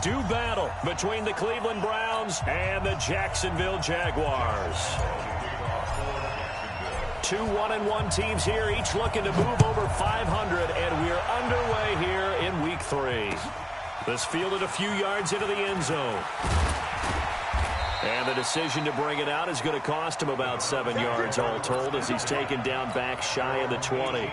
do battle between the Cleveland Browns and the Jacksonville Jaguars. Two 1-1 teams here, each looking to move over 500, and we're underway here in Week 3. This fielded a few yards into the end zone. And the decision to bring it out is going to cost him about 7 yards all told as he's taken down back shy of the 20.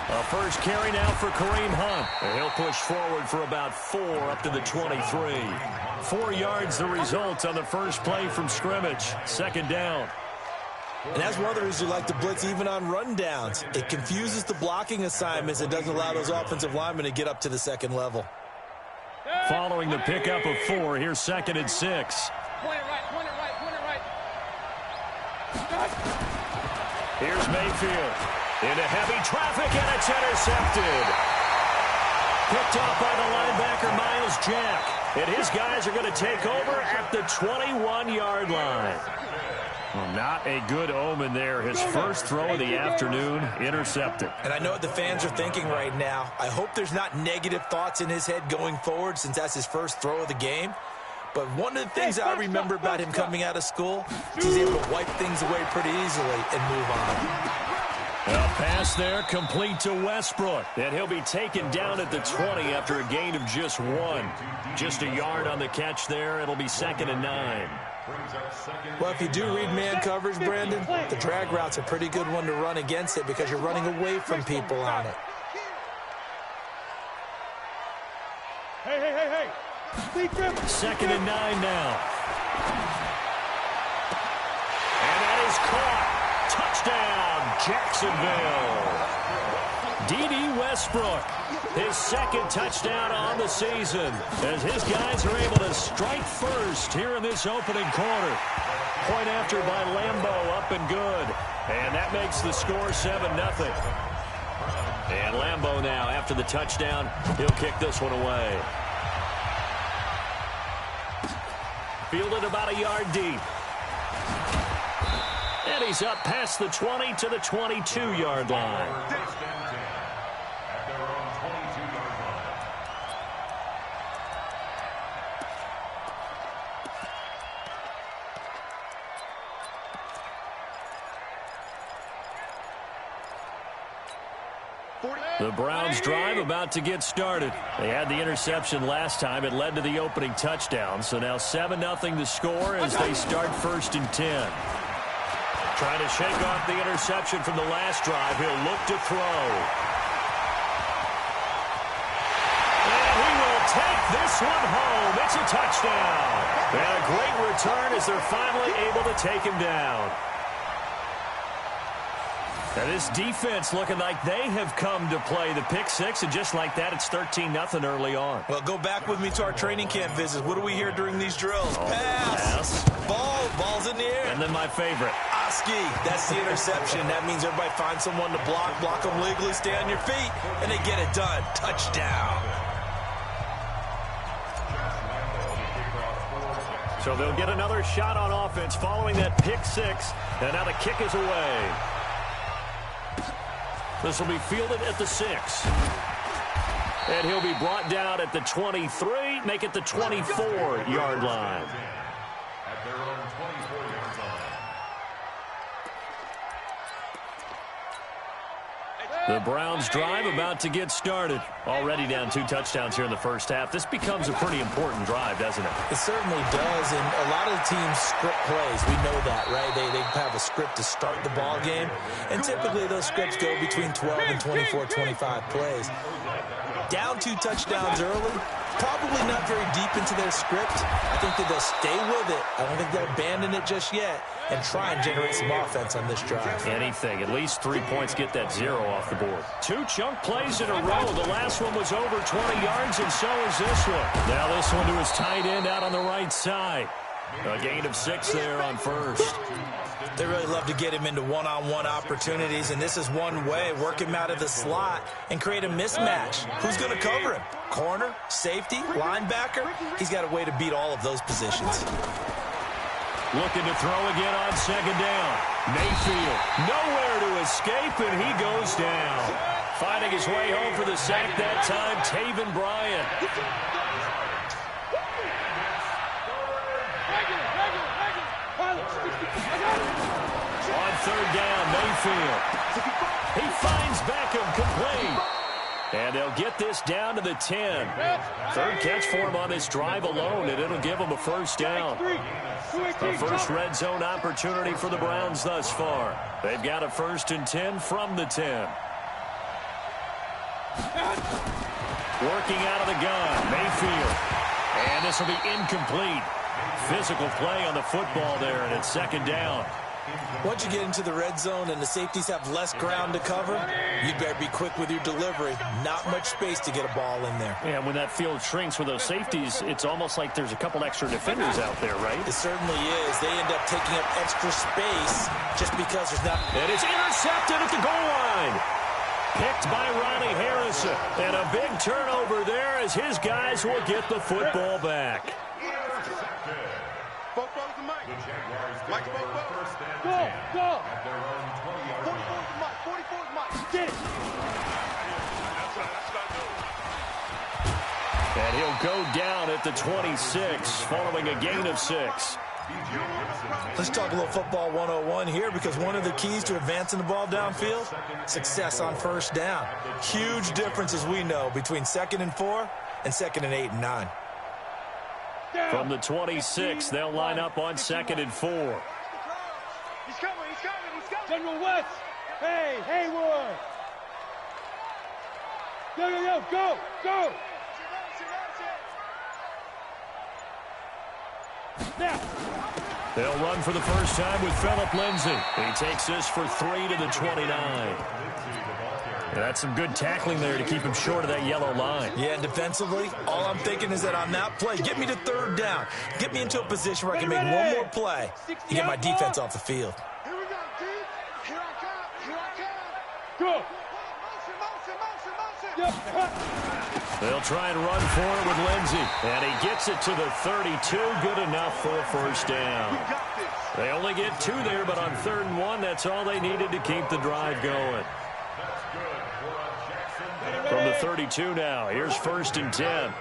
A first carry now for Kareem Hunt. And he'll push forward for about 4 up to the 23. 4 yards the result on the first play from scrimmage. Second down. And that's one of the reasons you like to blitz even on rundowns. It confuses the blocking assignments. It doesn't allow those offensive linemen to get up to the second level. Following the pickup of 4, here's 2nd and 6. Point it right, point it right, point it right. Here's Mayfield. Into heavy traffic, and it's intercepted. Picked off by the linebacker, Miles Jack. And his guys are going to take over at the 21-yard line. Well, not a good omen there. His first throw of the afternoon, intercepted. And I know what the fans are thinking right now. I hope there's not negative thoughts in his head going forward since that's his first throw of the game. But one of the things I remember about him coming out of school is he's able to wipe things away pretty easily and move on. A pass there complete to Westbrook. And he'll be taken down at the 20 after a gain of just 1. Just a yard on the catch there. It'll be 2nd and 9. Well, if you do read man coverage, Brandon, the drag route's a pretty good one to run against it because you're running away from people on it. Hey. 2nd and 9 now. And that is caught. Touchdown, Jacksonville. D.D. Westbrook, his 2nd touchdown on the season as his guys are able to strike first here in this opening quarter. Point after by Lambeau, up and good. And that makes the score 7-0. And Lambeau now, after the touchdown, he'll kick this one away. Fielded about a yard deep. And he's up past the 20 to the 22-yard line. The Browns drive about to get started. They had the interception last time. It led to the opening touchdown. So now 7-0 the score as they start 1st and 10. Trying to shake off the interception from the last drive. He'll look to throw. And he will take this one home. It's a touchdown. And a great return as they're finally able to take him down. Now this defense looking like they have come to play the pick 6, and just like that, it's 13-0 early on. Well, go back with me to our training camp visits. What do we hear during these drills? Pass. Ball's in the air. And then my favorite. Oski, that's the interception. That means everybody finds someone to block them legally, stay on your feet, and they get it done. Touchdown. So they'll get another shot on offense following that pick 6, and now the kick is away. This will be fielded at the 6. And he'll be brought down at the 23, make it the 24-yard line. At their own 24-yard line. The Browns drive about to get started. Already down 2 touchdowns here in the first half. This becomes a pretty important drive, doesn't it? It certainly does, and a lot of the teams script plays. We know that, right? They have a script to start the ball game, and typically those scripts go between 12 and 24, 25 plays. Down 2 touchdowns early, probably not very deep into their script. I think that they'll stay with it. I don't think they'll abandon it just yet and try and generate some offense on this drive. Anything. At least 3 points, get that 0 off the board. 2 chunk plays in a row. The last one was over 20 yards, and so is this one. Now this one to his tight end out on the right side. A gain of 6 there on first. They really love to get him into one-on-one opportunities, and this is one way. Work him out of the slot and create a mismatch. Who's going to cover him? Corner, safety, linebacker? He's got a way to beat all of those positions. Looking to throw again on second down. Mayfield nowhere to escape, and he goes down. Finding his way home for the sack that time, Taven Bryan. On third down, Mayfield. He finds Beckham complete. And they'll get this down to the 10. Third catch for him on this drive alone, and it'll give him a first down. A first red zone opportunity for the Browns thus far. They've got a 1st and 10 from the 10. Working out of the gun, Mayfield. And this will be incomplete. Physical play on the football there, and it's second down. Once you get into the red zone and the safeties have less ground to cover, you'd better be quick with your delivery. Not much space to get a ball in there. Yeah, when that field shrinks with those safeties, it's almost like there's a couple extra defenders out there, right? It certainly is. They end up taking up extra space just because there's not... And it's intercepted at the goal line. Picked by Ronnie Harrison. And a big turnover there as his guys will get the football back. Mike, go. 44's Mike. 44's Mike. Get it. And he'll go down at the 26 following a gain of 6. Let's talk a little football 101 here, because one of the keys to advancing the ball downfield, success on first down. Huge difference, as we know, between 2nd and 4 and 2nd and 8 and 9. From the 26, they'll line up on 2nd and 4. He's coming. General West. Hey, Hayward. Go. Now. They'll run for the first time with Phillip Lindsay. He takes this for 3 to the 29. That's some good tackling there to keep him short of that yellow line. Yeah, and defensively, all I'm thinking is that on that play, get me to third down. Get me into a position where I can make one more play and get my defense off the field. Here we go, dude. Here I come. Go. Motion. They'll try and run for it with Lindsay. And he gets it to the 32. Good enough for a first down. They only get 2 there, but on 3rd and 1, that's all they needed to keep the drive going. From the 32 now, here's 1st and 10.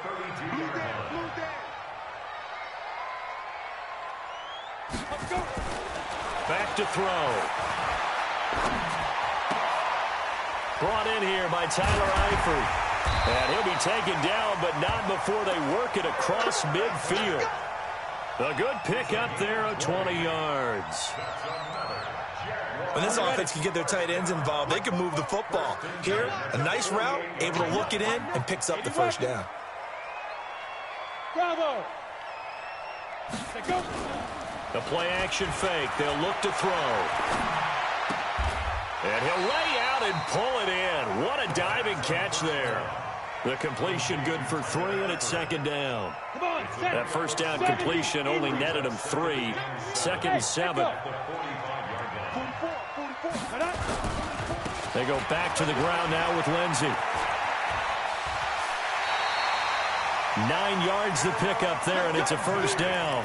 Back to throw. Brought in here by Tyler Eifert. And he'll be taken down, but not before they work it across midfield. A good pick up there of 20 yards. When this offense can get their tight ends involved, they can move the football. Here, a nice route, able to look it in, and picks up the first down. Bravo. Go. The play-action fake. They'll look to throw. And he'll lay out and pull it in. What a diving catch there. The completion good for 3, and it's 2nd down. That first down completion only netted him 3. 2nd and 7. They go back to the ground now with Lindsay. 9 yards the pickup there, and it's a first down.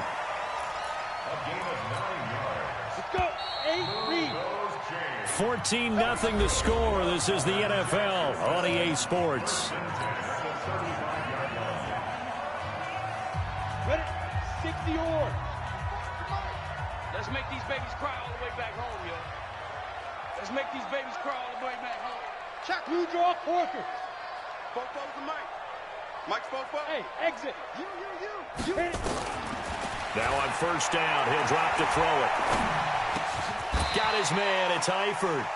Let's go. 14-0 the score. This is the NFL on EA Sports. Ready? 60 yards. Let's make these babies cry all the way back home, yo. Let's make these babies cry all the way back home. Check. Blue draw quarters. Fofo's the Mike. Mike's Fofo. Hey, exit. You. Hit it. Now on first down, he'll drop to throw it. Got his man. It's Eifert.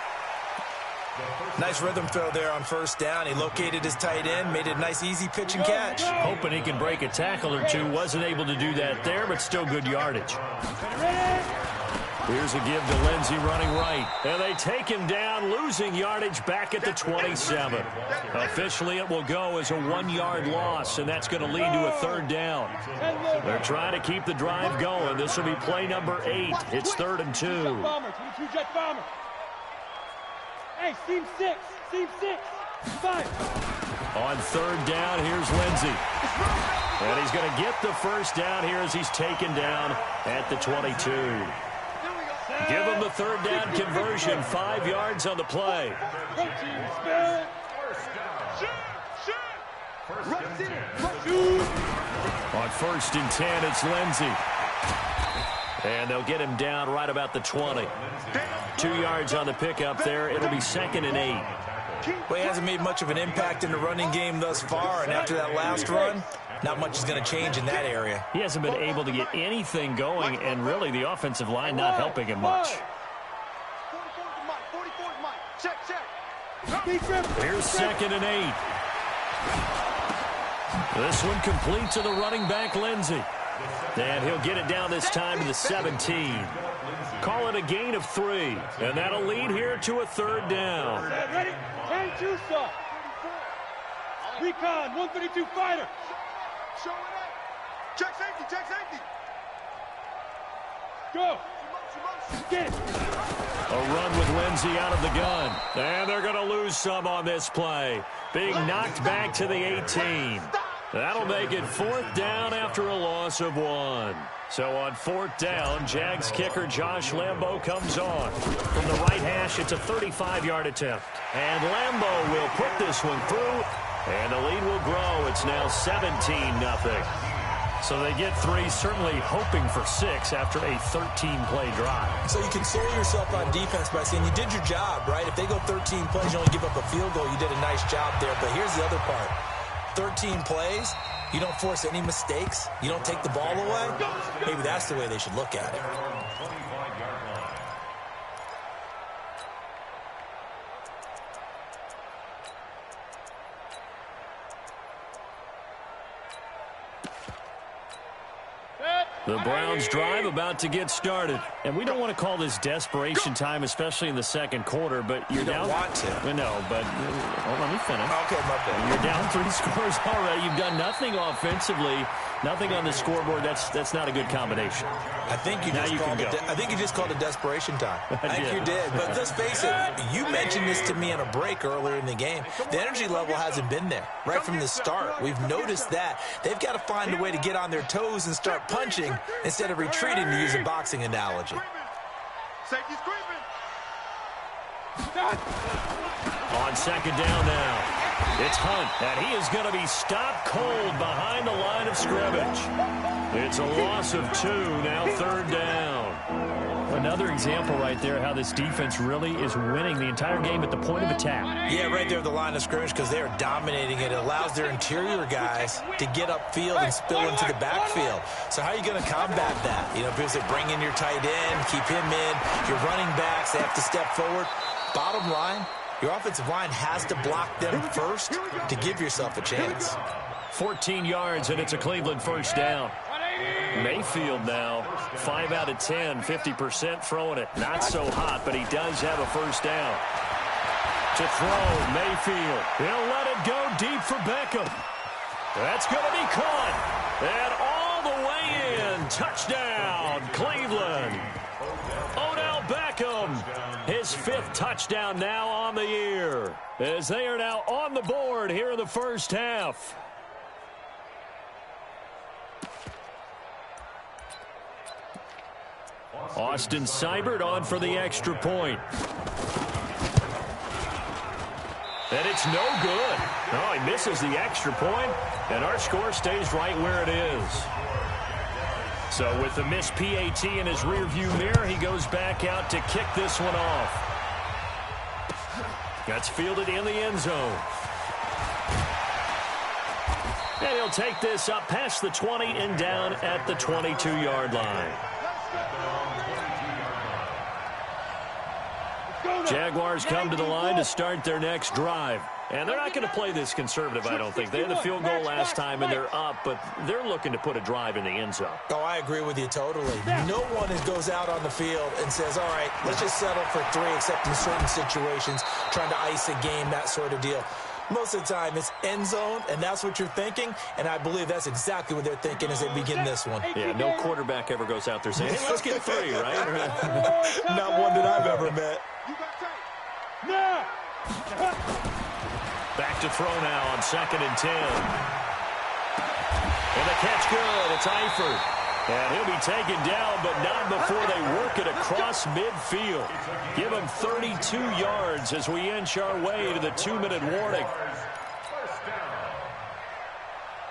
Nice rhythm throw there on first down. He located his tight end, made it a nice, easy pitch and catch. Hoping he can break a tackle or two. Wasn't able to do that there, but still good yardage. Ready? Here's a give to Lindsey running right. And they take him down, losing yardage back at the 27. Officially, it will go as a 1-yard loss, and that's going to lead to a 3rd down. They're trying to keep the drive going. This will be play number 8. It's 3rd and 2. Jet bomber. Hey, seam 6. Seam 6. 5. On 3rd down, here's Lindsey. And he's going to get the first down here as he's taken down at the 22. Give him the 3rd down conversion. 5 yards on the play. On 1st and 10, it's Lindsey. And they'll get him down right about the 20. 2 yards on the pickup there. It'll be 2nd and 8. Well, he hasn't made much of an impact in the running game thus far, and after that last run, not much is going to change in that area. He hasn't been able to get anything going, and really the offensive line not helping him much. Here's 2nd and 8. This one complete to the running back, Lindsey. And he'll get it down this time to the 17. Call it a gain of 3. And that'll lead here to a 3rd down. Ready? 10-2 stop. Recon, 132 fighter. Show it up. Check safety, check safety. Go. Get it. A run with Lindsey out of the gun. And they're going to lose some on this play. Being knocked back to the 18. That'll make it 4th down after a loss of 1. So on 4th down, Jags kicker Josh Lambo comes on. From the right hash, it's a 35-yard attempt. And Lambo will put this one through, and the lead will grow. It's now 17-0. So they get 3, certainly hoping for 6 after a 13-play drive. So you console yourself on defense by saying you did your job, right? If they go 13 plays, you only give up a field goal, you did a nice job there. But here's the other part. 13 plays, you don't force any mistakes, you don't take the ball away. Maybe that's the way they should look at it. The Browns drive about to get started. And we don't want to call this desperation time, especially in the 2nd quarter, but you're down. You don't want to. No, but let me finish. Okay, my bad. You're down 3 scores already. You've done nothing offensively, nothing on the scoreboard. That's not a good combination. I think you just called it desperation time. I think you did. But let's face it, you mentioned this to me on a break earlier in the game. The energy level hasn't been there right from the start. We've noticed that. They've got to find a way to get on their toes and start punching instead of retreating, to use a boxing analogy. Safety's creeping. On 2nd down now, it's Hunt, and he is going to be stopped cold behind the line of scrimmage. It's a loss of 2, now 3rd down. Another example right there how this defense really is winning the entire game at the point of attack. Yeah, right there at the line of scrimmage, because they are dominating it. It allows their interior guys to get upfield and spill into the backfield. So how are you going to combat that? You know, people say bring in your tight end, keep him in. Your running backs, they have to step forward. Bottom line, your offensive line has to block them first to give yourself a chance. 14 yards, and it's a Cleveland 1st down. Mayfield now, 5 out of 10, 50% throwing it. Not so hot, but he does have a 1st down. To throw, Mayfield. He'll let it go deep for Beckham. That's going to be caught. And all the way in. Touchdown, Cleveland. Odell Beckham, his 5th touchdown now on the year, as they are now on the board here in the 1st half. Austin Seibert on for the extra point. And it's no good. Oh, he misses the extra point, and our score stays right where it is. So with the missed PAT in his rearview mirror, he goes back out to kick this one off. That's fielded in the end zone. And he'll take this up past the 20 and down at the 22-yard line. Jaguars come to the line to start their next drive. And they're not going to play this conservative, I don't think. They had the field goal last time, and they're up, but they're looking to put a drive in the end zone. Oh, I agree with you totally. No one goes out on the field and says, all right, let's just settle for 3, except in certain situations, trying to ice a game, that sort of deal. Most of the time, it's end zone, and that's what you're thinking, and I believe that's exactly what they're thinking as they begin this one. Yeah, no quarterback ever goes out there saying, hey, let's get 3, right? Not one that I've ever met. Back to throw now on 2nd and 10. And the catch good. It's Eifert. And he'll be taken down, but not before they work it across midfield. Give him 32 yards as we inch our way to the 2-minute warning. First down.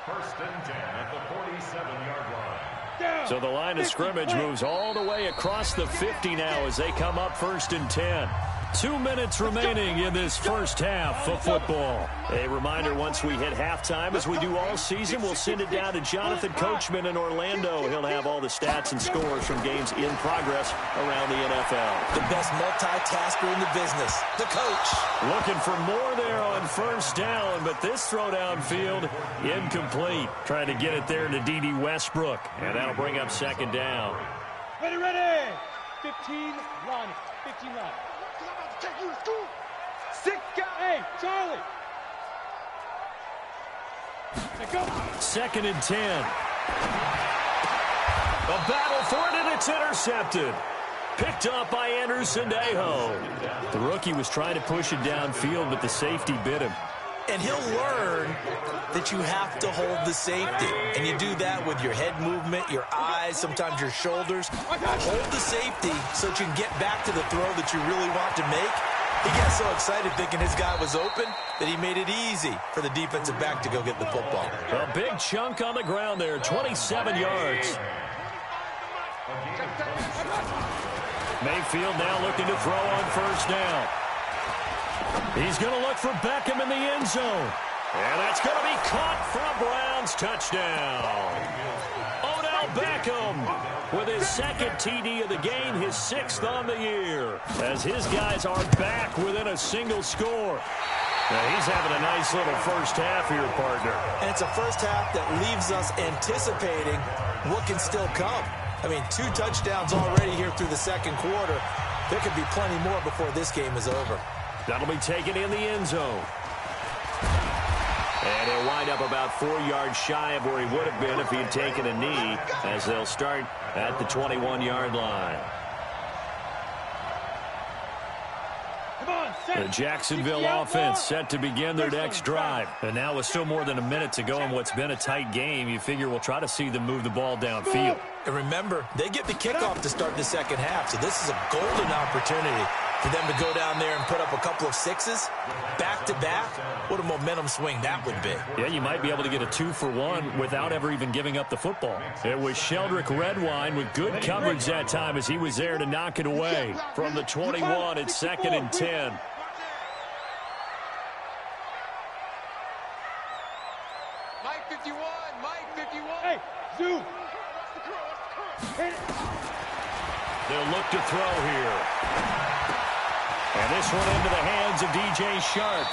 1st and 10 at the 47-yard line. So the line of scrimmage moves all the way across the 50 now as they come up 1st and 10. 2 minutes remaining in this first half of football. A reminder, once we hit halftime, as we do all season, we'll send it down to Jonathan Coachman in Orlando. He'll have all the stats and scores from games in progress around the NFL. The best multitasker in the business, the coach. Looking for more there on 1st down, but this throw downfield, incomplete. Trying to get it there to D.D. Westbrook, and that'll bring up 2nd down. Ready. 15, run. 15, run. Take you to school. 6 guys. Hey, Charlie. Go. 2nd and 10. A battle for it, and it's intercepted. Picked up by Anderson Aho. The rookie was trying to push it downfield, but the safety bit him. And he'll learn that you have to hold the safety. And you do that with your head movement, your eyes, sometimes your shoulders. Hold the safety so that you can get back to the throw that you really want to make. He got so excited thinking his guy was open that he made it easy for the defensive back to go get the football. A big chunk on the ground there, 27 yards. Mayfield now looking to throw on 1st down. He's going to look for Beckham in the end zone. And that's going to be caught for a Browns touchdown. Odell Beckham with his 2nd TD of the game, his 6th on the year, as his guys are back within a single score. Now he's having a nice little first half here, partner. And it's a first half that leaves us anticipating what can still come. I mean, 2 touchdowns already here through the 2nd quarter. There could be plenty more before this game is over. That'll be taken in the end zone. And he'll wind up about 4 yards shy of where he would have been if he had taken a knee, as they'll start at the 21-yard line. The Jacksonville offense set to begin their next drive. And now with still more than a minute to go in what's been a tight game, you figure we'll try to see them move the ball downfield. And remember, they get the kickoff to start the 2nd half, so this is a golden opportunity for them to go down there and put up a couple of 6s back-to-back. What a momentum swing that would be. Yeah, you might be able to get a 2-for-1 without ever even giving up the football. It was Sheldrick Redwine with good coverage that time as he was there to knock it away. From the 21, it's 2nd and 10. Mike 51, Mike 51. Hey, Zoo. They'll look to throw here. And this one into the hands of DJ Sharp.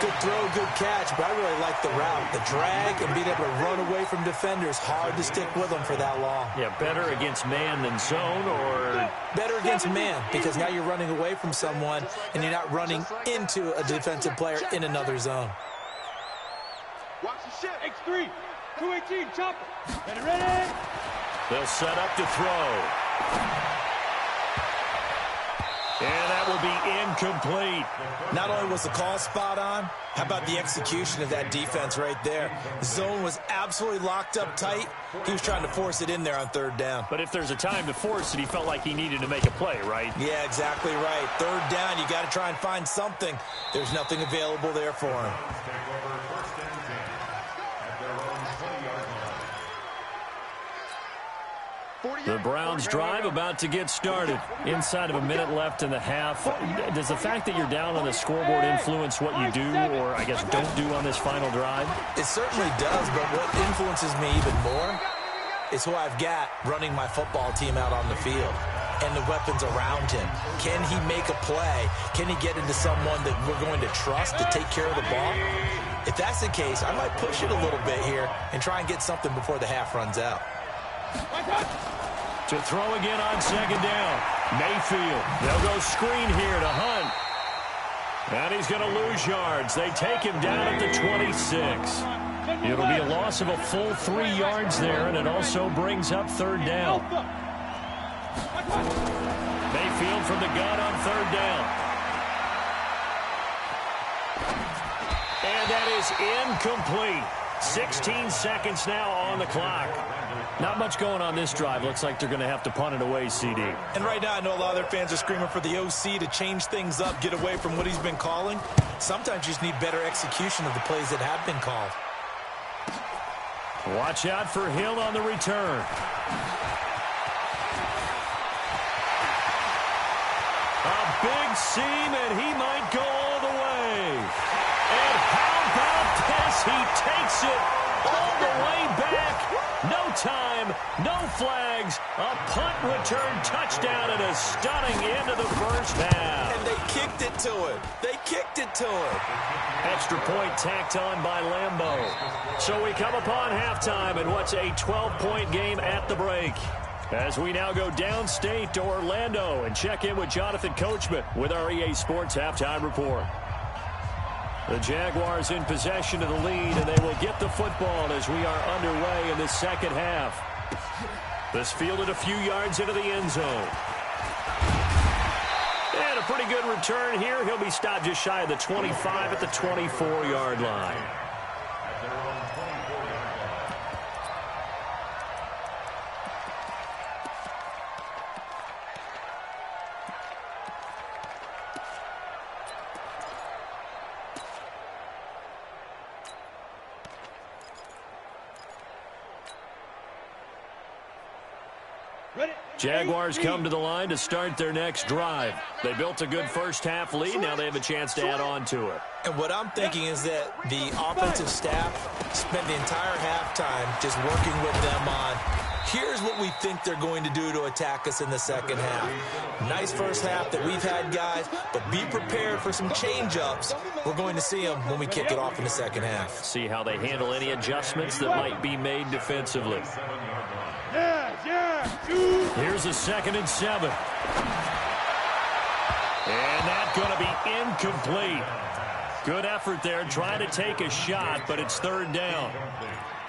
Good throw, good catch, but I really like the route. The drag and being able to run away from defenders. Hard to stick with them for that long. Yeah, better against man than zone, or... Better against man, because now you're running away from someone and you're not running into a defensive player in another zone. Watch the shit. X3. 218. Chopper. Ready. They'll set up to throw. And that will be incomplete. Not only was the call spot on, how about the execution of that defense right there? The zone was absolutely locked up tight. He was trying to force it in there on 3rd down. But if there's a time to force it, he felt like he needed to make a play, right? Yeah, exactly right. 3rd down, you got to try and find something. There's nothing available there for him. The Browns drive about to get started. Inside of a minute left in the half. Does the fact that you're down on the scoreboard influence what you do, or I guess don't do on this final drive? It certainly does, but what influences me even more is who I've got running my football team out on the field. and the weapons around him. Can he make a play? Can he get into someone that we're going to trust to take care of the ball? If that's the case, I might push it a little bit here and try and get something before the half runs out. To throw again on second down. Mayfield. They'll go screen here to Hunt. And he's going to lose yards. They take him down at the 26. It'll be a loss of a full 3 yards there, and it also brings up third down. Mayfield from the gun on third down. And that is incomplete. 16 seconds now on the clock. Not much going on this drive. Looks like they're going to have to punt it away, CD. And right now, I know a lot of their fans are screaming for the OC to change things up, get away from what he's been calling. Sometimes you just need better execution of the plays that have been called. Watch out for Hill on the return. A big seam, and he might go all the way. And how about this? He takes it all the way back. No time, no flags. A punt return touchdown and a stunning end of the first half. And they kicked it to him. They kicked it to him. Extra point tacked on by Lambeau. So we come upon halftime in what's a 12-point game at the break. As we now go downstate to Orlando and check in with Jonathan Coachman with our EA Sports Halftime Report. The Jaguars in possession of the lead, and they will get the football as we are underway in the second half. This fielded a few yards into the end zone. And a pretty good return here. He'll be stopped just shy of the 25 at the 24-yard line. Jaguars come to the line to start their next drive. They built a good first-half lead. Now they have a chance to add on to it. And what I'm thinking is that the offensive staff spent the entire halftime just working with them on, here's what we think they're going to do to attack us in the second half. Nice first half that we've had, guys, but be prepared for some change-ups. We're going to see them when we kick it off in the second half. See how they handle any adjustments that might be made defensively. Here's a 2nd and 7. And that's going to be incomplete. Good effort there, trying to take a shot, but it's third down.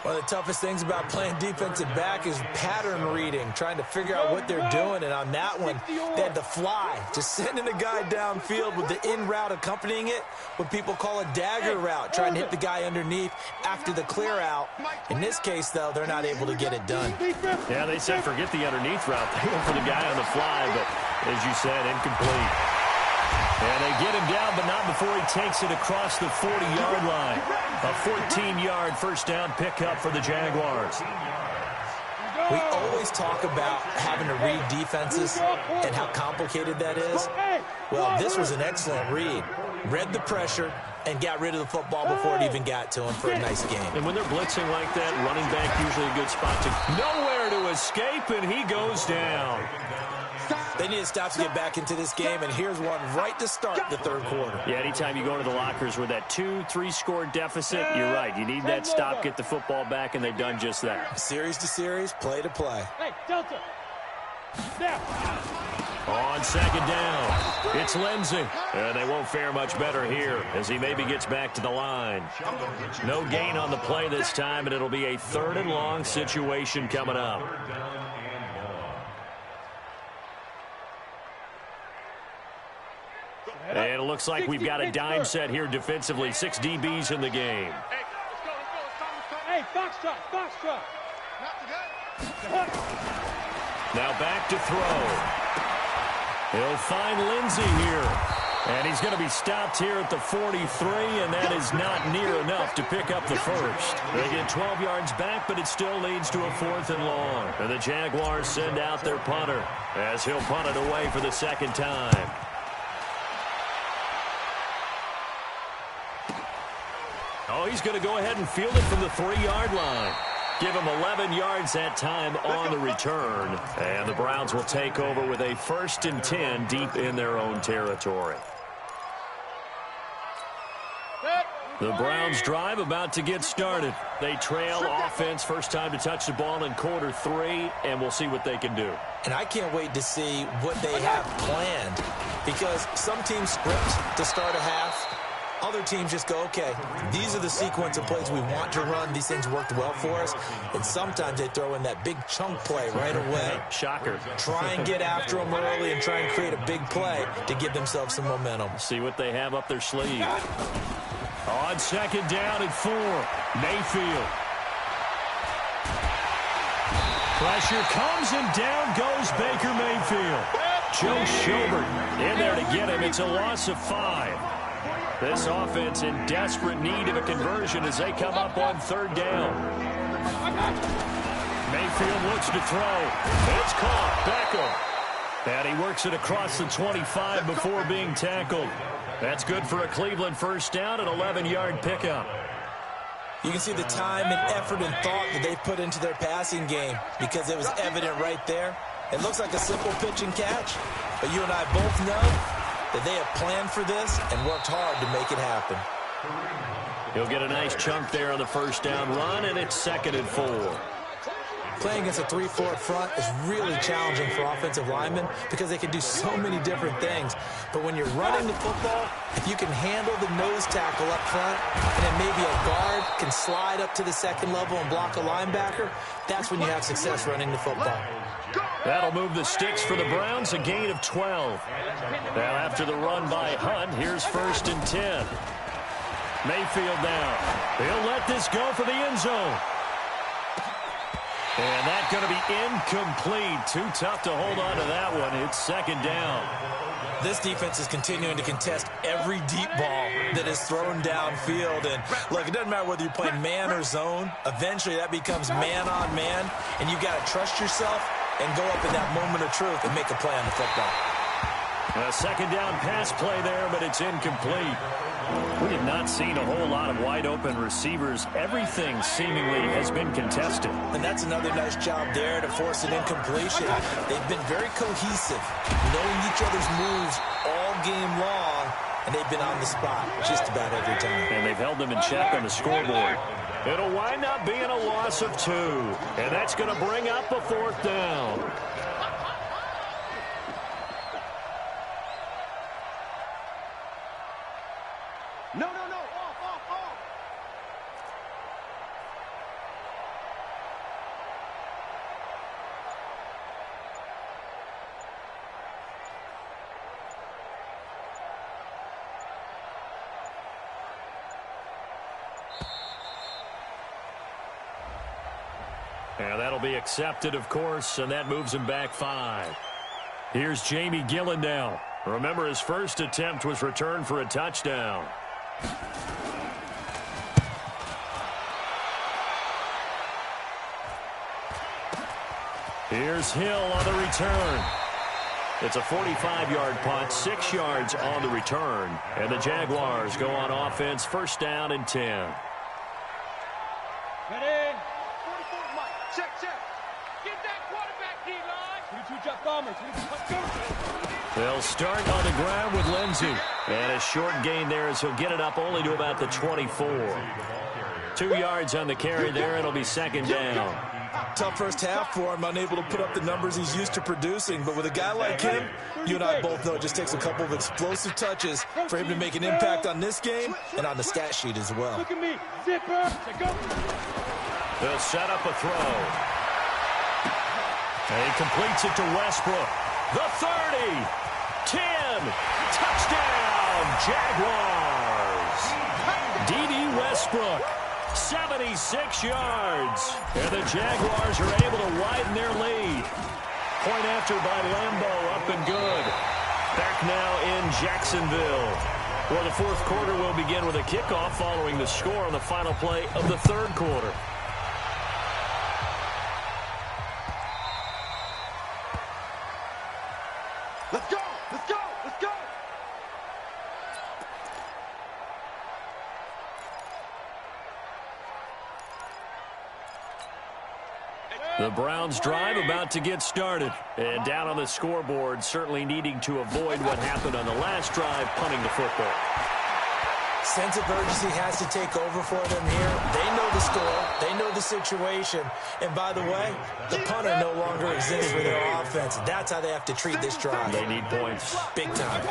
One of the toughest things about playing defensive back is pattern reading, trying to figure out what they're doing. And on that one, they had to fly, just sending a guy downfield with the in route accompanying it, what people call a dagger route, trying to hit the guy underneath after the clear out. In this case, though, they're not able to get it done. Yeah, they said forget the underneath route. They went for the guy on the fly, but as you said, incomplete. And they get him down, but not before he takes it across the 40-yard line. A 14-yard first down pickup for the Jaguars. We always talk about having to read defenses and how complicated that is. Well, this was an excellent read. Read the pressure and got rid of the football before it even got to him for a nice game. And when they're blitzing like that, running back usually a good spot to nowhere to escape, and he goes down. They need to stop to get back into this game, and here's one right to start the third quarter. Yeah, anytime you go into the lockers with that 2-3 score deficit, you're right. You need that stop, get the football back, and they've done just that. Series to series, play to play. Hey, Delta. Snap. On second down, it's Lindsey. And they won't fare much better here as he maybe gets back to the line. No gain on the play this time, and it'll be a 3rd and long situation coming up. And it looks like we've got a dime set here defensively. 6 DBs in the game. Hey, Foxtrot, Foxtrot. Now back to throw. He'll find Lindsey here. And he's going to be stopped here at the 43, and that is not near enough to pick up the first. They get 12 yards back, but it still leads to a 4th and long. And the Jaguars send out their punter as he'll punt it away for the second time. Oh, he's going to go ahead and field it from the 3-yard line. Give them 11 yards that time on the return. And the Browns will take over with a 1st and 10 deep in their own territory. The Browns drive about to get started. They trail offense, first time to touch the ball in quarter 3, and we'll see what they can do. And I can't wait to see what they have planned, because some teams script to start a half. Other teams just go, okay, these are the sequence of plays we want to run. These things worked well for us. And sometimes they throw in that big chunk play right away. Shocker. Try and get after them early and try and create a big play to give themselves some momentum. See what they have up their sleeve. On 2nd down and 4, Mayfield. Pressure comes and down goes Baker Mayfield. Joe Schobert in there to get him. It's a loss of 5. This offense in desperate need of a conversion as they come up on 3rd down. Mayfield looks to throw. It's caught. Beckham. And he works it across the 25 before being tackled. That's good for a Cleveland 1st down, an 11-yard pickup. You can see the time and effort and thought that they put into their passing game, because it was evident right there. It looks like a simple pitch and catch, but you and I both know that they have planned for this and worked hard to make it happen. He'll get a nice chunk there on the 1st down run, and it's 2nd and 4. Playing against a 3-4 front is really challenging for offensive linemen because they can do so many different things. But when you're running the football, if you can handle the nose tackle up front, and then maybe a guard can slide up to the 2nd level and block a linebacker, that's when you have success running the football. That'll move the sticks for the Browns, a gain of 12. Now after the run by Hunt, here's 1st and 10. Mayfield now. He'll let this go for the end zone. And that's going to be incomplete. Too tough to hold on to that one. It's 2nd down. This defense is continuing to contest every deep ball that is thrown downfield. And look, it doesn't matter whether you're playing man or zone. Eventually that becomes man on man. And you've got to trust yourself and go up in that moment of truth and make a play on the football. A 2nd down pass play there, but it's incomplete. We have not seen a whole lot of wide-open receivers. Everything seemingly has been contested. And that's another nice job there to force an incompletion. They've been very cohesive, knowing each other's moves all game long, and they've been on the spot just about every time. And they've held them in check on the scoreboard. It'll wind up being a loss of 2, and that's going to bring up a 4th down. No, off. And that'll be accepted, of course, and that moves him back 5. Here's Jamie Gillen now. Remember, his first attempt was returned for a touchdown. Here's Hill on the return. It's a 45-yard punt, 6 yards on the return. And the Jaguars go on offense, 1st down and 10. Ready? 44, Mike. Check. Get that quarterback, D-line. 22 Jeff Dahmer. 22, let's go. They'll start on the ground with Lindsey. And a short gain there as he'll get it up only to about the 24. 2 yards on the carry there. It'll be 2nd down. Tough first half for him, unable to put up the numbers he's used to producing. But with a guy like him, you and I both know it just takes a couple of explosive touches for him to make an impact on this game and on the stat sheet as well. Look at me. Zipper. Go. They'll set up a throw. And he completes it to Westbrook. The 30. 10. Touchdown, Jaguars. D.D. Westbrook. 76 yards. And the Jaguars are able to widen their lead. Point after by Lambeau, up and good. Back now in Jacksonville. Well, the 4th quarter will begin with a kickoff following the score on the final play of the 3rd quarter. Let's go. The Browns drive about to get started. And down on the scoreboard, certainly needing to avoid what happened on the last drive, punting the football. Sense of urgency has to take over for them here. They know the score. They know the situation. And by the way, the punter no longer exists for their offense. That's how they have to treat this drive. They need points. Big time.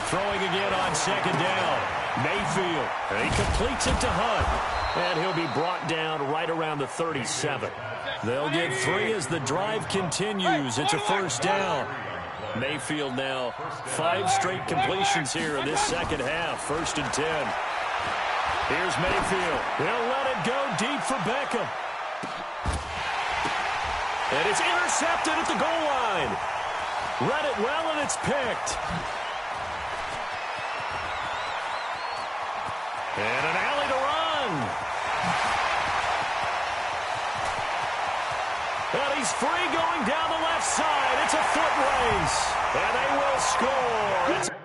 Throwing again on second down. Mayfield. And he completes it to Hunt. And he'll be brought down right around the 37. They'll get 3 as the drive continues. It's a first down. Mayfield now 5 straight completions here in this second half. 1st and 10. Here's Mayfield. They'll let it go deep for Beckham. And it's intercepted at the goal line. Read it well, and it's picked. And an alley to run. And he's free going down the left side. It's a foot race. And they will score.